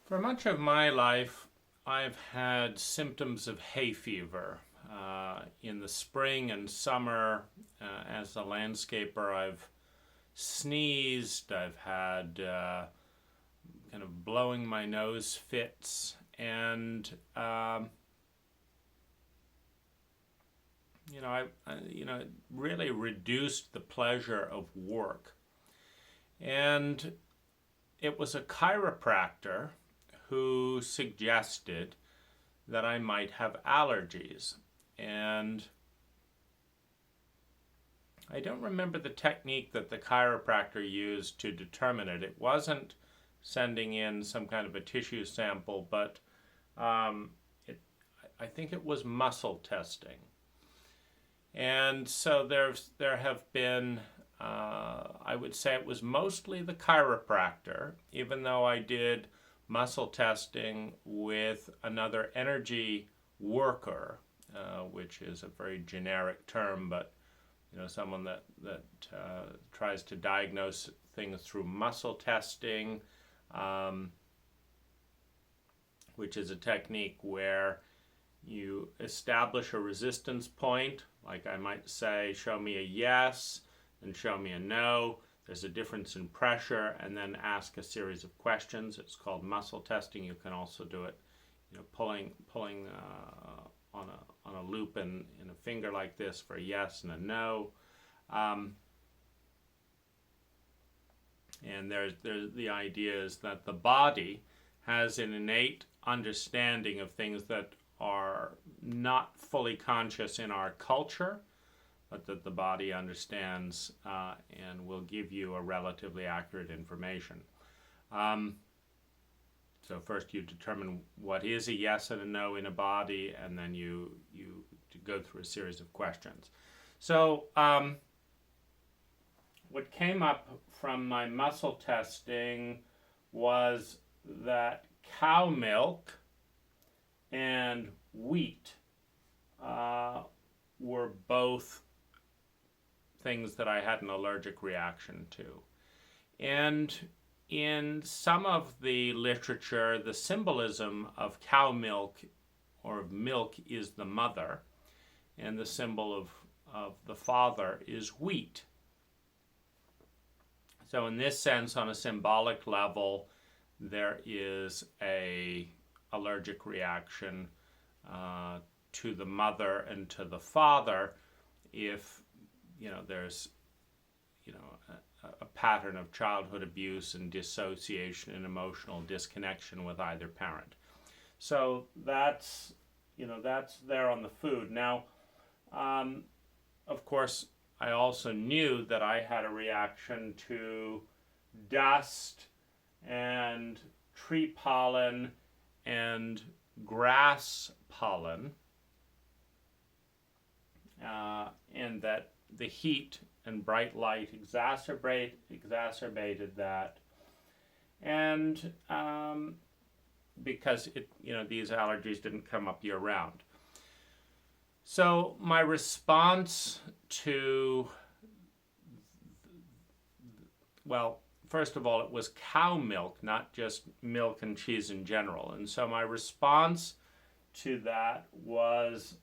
For much of my life, I've had symptoms of hay fever. In the spring and summer, as a landscaper, I've sneezed, I've had kind of blowing my nose fits, and it really reduced the pleasure of work. And it was a chiropractor who suggested that I might have allergies. And I don't remember the technique that the chiropractor used to determine it. It wasn't sending in some kind of a tissue sample, but I think it was muscle testing. And so there have been, I would say it was mostly the chiropractor, even though I did muscle testing with another energy worker, which is a very generic term, but someone that tries to diagnose things through muscle testing, which is a technique where you establish a resistance point. Like I might say, show me a yes, and show me a no. There's a difference in pressure, and then ask a series of questions. It's called muscle testing. You can also do it, pulling on a loop in a finger like this for a yes and a no. And there's the idea is that the body has an innate understanding of things that are not fully conscious in our culture, but that the body understands and will give you a relatively accurate information. So first you determine what is a yes and a no in a body, and then you go through a series of questions. So what came up from my muscle testing was that cow milk and wheat were both things that I had an allergic reaction to. And in some of the literature, the symbolism of cow milk or of milk is the mother, and the symbol of the father is wheat. So in this sense, on a symbolic level, there is a allergic reaction to the mother and to the father if there's a pattern of childhood abuse and dissociation and emotional disconnection with either parent. So that's there on the food. Now, of course, I also knew that I had a reaction to dust and tree pollen and grass pollen, and that the heat and bright light exacerbated that, and because these allergies didn't come up year round. So my response to, first of all, it was cow milk, not just milk and cheese in general. And so my response to that was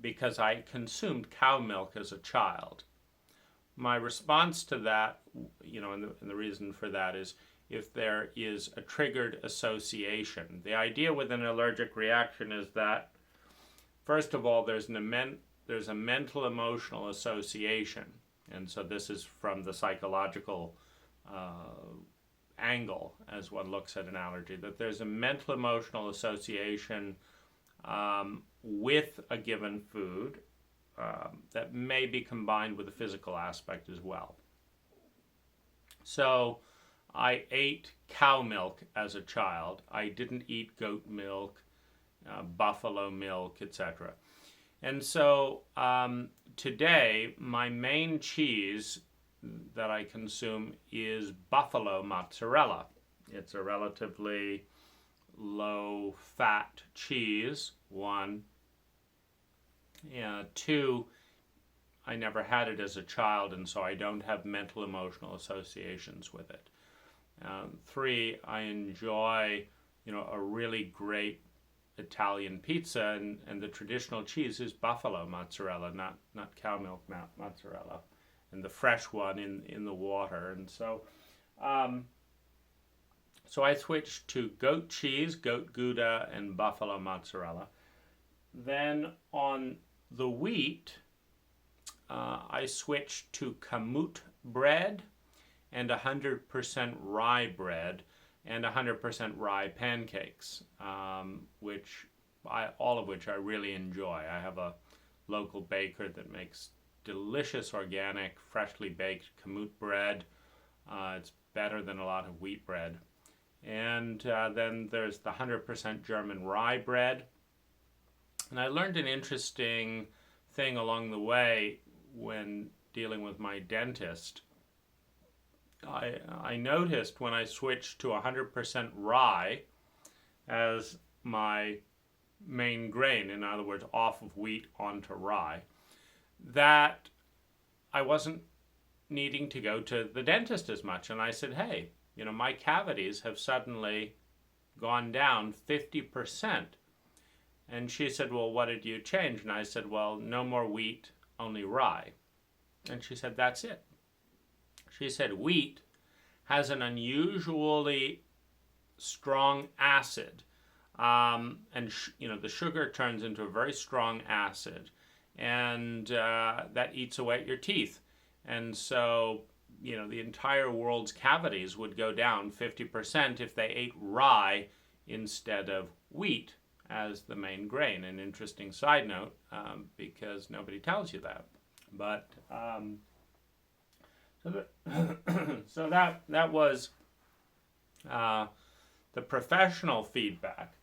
because I consumed cow milk as a child. My response to that, and the reason for that is if there is a triggered association. The idea with an allergic reaction is that, first of all, there's a mental emotional association. And so this is from the psychological angle as one looks at an allergy, that there's a mental emotional association with a given food that may be combined with a physical aspect as well. So I ate cow milk as a child. I didn't eat goat milk, buffalo milk, etc. And so today, my main cheese that I consume is buffalo mozzarella. It's a relatively low-fat cheese, one. Two, I never had it as a child, and so I don't have mental emotional associations with it. Three, I enjoy, a really great Italian pizza, and the traditional cheese is buffalo mozzarella, not cow milk mozzarella, and the fresh one in the water. And um, so I switched to goat cheese, goat Gouda, and buffalo mozzarella. Then on the wheat, I switched to kamut bread and 100% rye bread and 100% rye pancakes, all of which I really enjoy. I have a local baker that makes delicious, organic, freshly baked kamut bread. It's better than a lot of wheat bread. And then there's the 100% German rye bread. And I learned an interesting thing along the way when dealing with my dentist. I noticed when I switched to 100% rye as my main grain, in other words, off of wheat onto rye, that I wasn't needing to go to the dentist as much. And I said, hey, my cavities have suddenly gone down 50%. And she said, well, what did you change? And I said, well, no more wheat, only rye. And she said, that's it. She said, wheat has an unusually strong acid. And the sugar turns into a very strong acid. And that eats away at your teeth. And so, the entire world's cavities would go down 50% if they ate rye instead of wheat as the main grain. An interesting side note, because nobody tells you that. But so that was the professional feedback.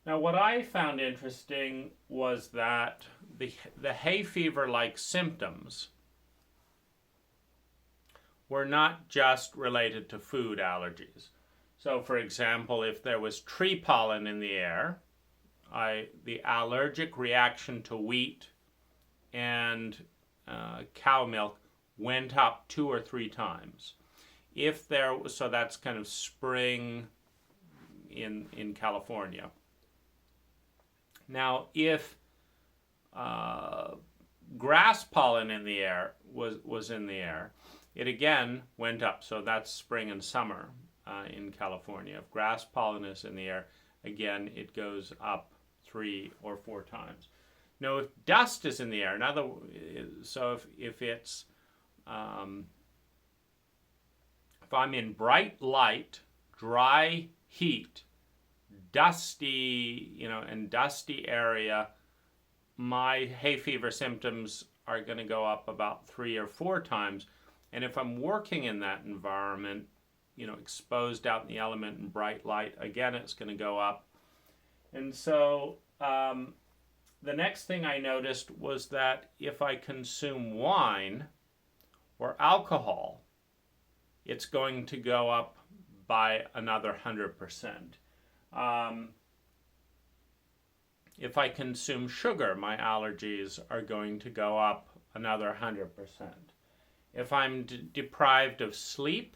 Now, what I found interesting was that the hay fever-like symptoms were not just related to food allergies. So, for example, if there was tree pollen in the air, the allergic reaction to wheat and cow milk went up 2 or 3 times. So that's kind of spring in California. Now, if grass pollen in the air was in the air, it again went up. So that's spring and summer in California. If grass pollen is in the air, again, it goes up 3 or 4 times. Now, if dust is in the air, so if it's if I'm in bright light, dry heat, dusty, and dusty area, my hay fever symptoms are going to go up about 3 or 4 times. And if I'm working in that environment, exposed out in the element in bright light, again, it's going to go up. And so the next thing I noticed was that if I consume wine or alcohol, it's going to go up by another 100%. If I consume sugar, my allergies are going to go up another 100%. If I'm deprived of sleep,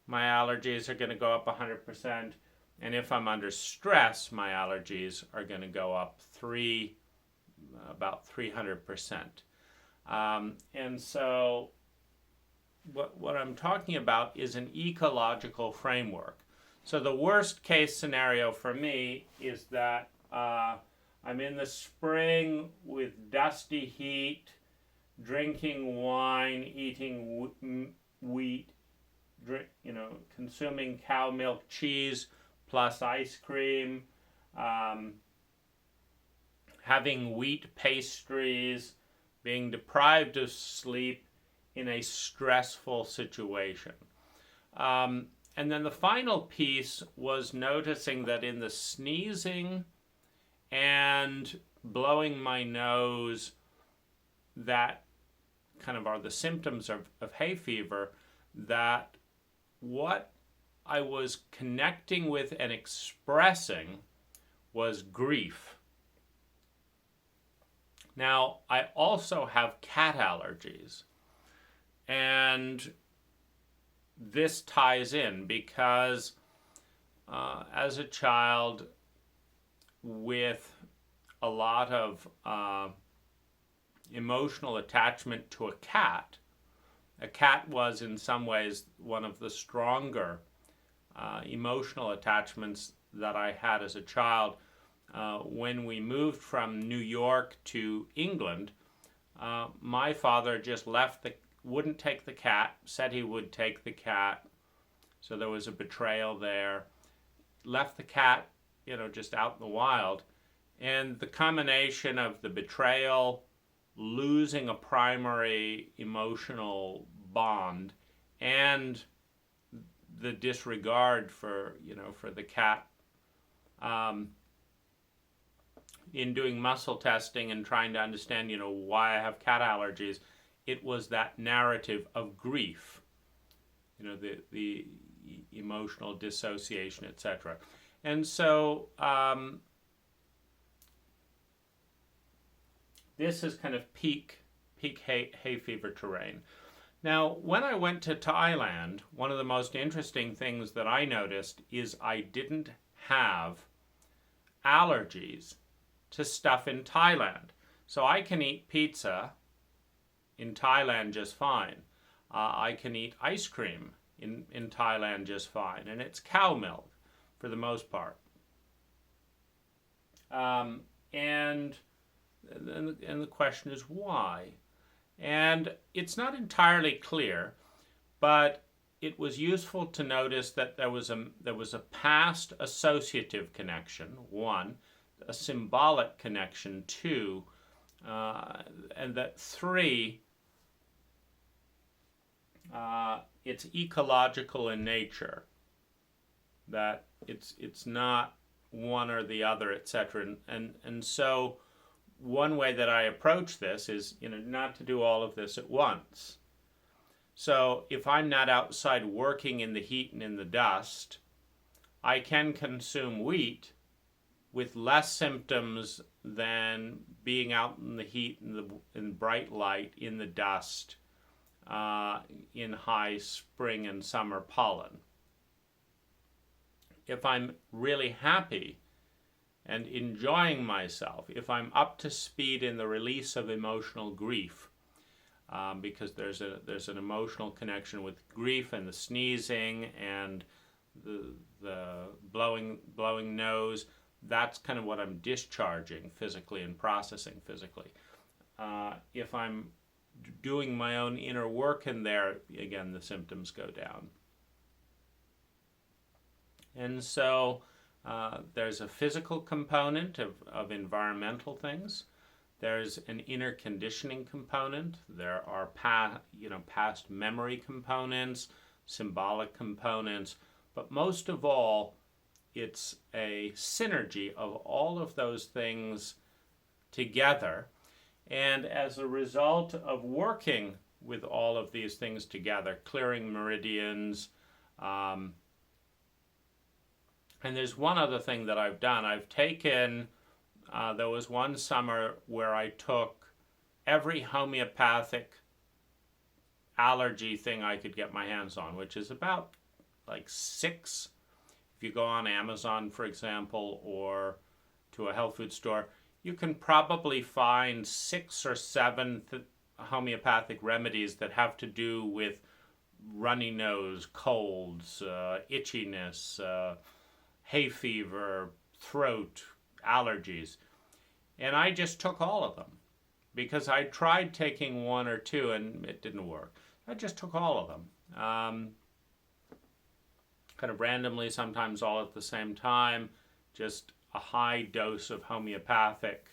my allergies are going to go up 100%. And if I'm under stress, my allergies are going to go up about 300%. And so what I'm talking about is an ecological framework. So the worst case scenario for me is that I'm in the spring with dusty heat, drinking wine, eating wheat, consuming cow milk cheese plus ice cream, having wheat pastries, being deprived of sleep in a stressful situation. And then the final piece was noticing that in the sneezing and blowing my nose, that kind of are the symptoms of hay fever, that what I was connecting with and expressing was grief. Now, I also have cat allergies. And this ties in because as a child with a lot of emotional attachment to a cat was in some ways one of the stronger emotional attachments that I had as a child. When we moved from New York to England, my father just wouldn't take the cat, said he would take the cat, so there was a betrayal there. Left the cat, just out in the wild. And the combination of the betrayal, losing a primary emotional bond, and the disregard for the cat, in doing muscle testing and trying to understand why I have cat allergies, it was that narrative of grief, the emotional dissociation, etc. And so this is kind of peak hay fever terrain. Now, when I went to Thailand, one of the most interesting things that I noticed is I didn't have allergies to stuff in Thailand. So I can eat pizza in Thailand just fine. I can eat ice cream in Thailand just fine, and it's cow milk for the most part. And the question is why? And it's not entirely clear, but it was useful to notice that there was a past associative connection, one, a symbolic connection, two, and that three, it's ecological in nature, that it's not one or the other, etc. And so one way that I approach this is not to do all of this at once. So if I'm not outside working in the heat and in the dust, I can consume wheat with less symptoms than being out in the heat and in bright light, in the dust, in high spring and summer pollen. If I'm really happy and enjoying myself, if I'm up to speed in the release of emotional grief, because there's an emotional connection with grief and the sneezing and the blowing nose, that's kind of what I'm discharging physically and processing physically. If I'm doing my own inner work in there, again, the symptoms go down. And so there's a physical component of environmental things. There's an inner conditioning component. There are past memory components, symbolic components, but most of all, it's a synergy of all of those things together. And as a result of working with all of these things together, clearing meridians, and there's one other thing that I've done. I've taken, there was one summer where I took every homeopathic allergy thing I could get my hands on, which is about like 6. If you go on Amazon, for example, or to a health food store, you can probably find 6 or 7 homeopathic remedies that have to do with runny nose, colds, itchiness, hay fever, throat, allergies. And I just took all of them because I tried taking 1 or 2 and it didn't work. I just took all of them. Kind of randomly, sometimes all at the same time, just a high dose of homeopathic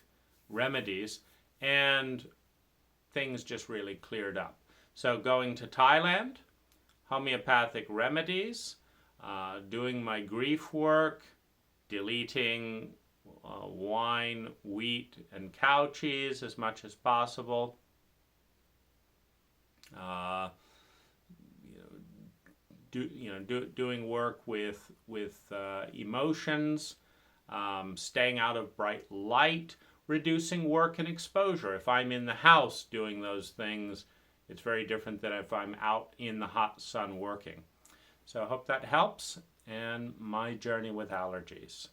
remedies, and things just really cleared up. So going to Thailand, homeopathic remedies, doing my grief work, deleting wine, wheat, and cow cheese as much as possible. Doing work with emotions, staying out of bright light, reducing work and exposure. If I'm in the house doing those things, it's very different than if I'm out in the hot sun working. So I hope that helps and my journey with allergies.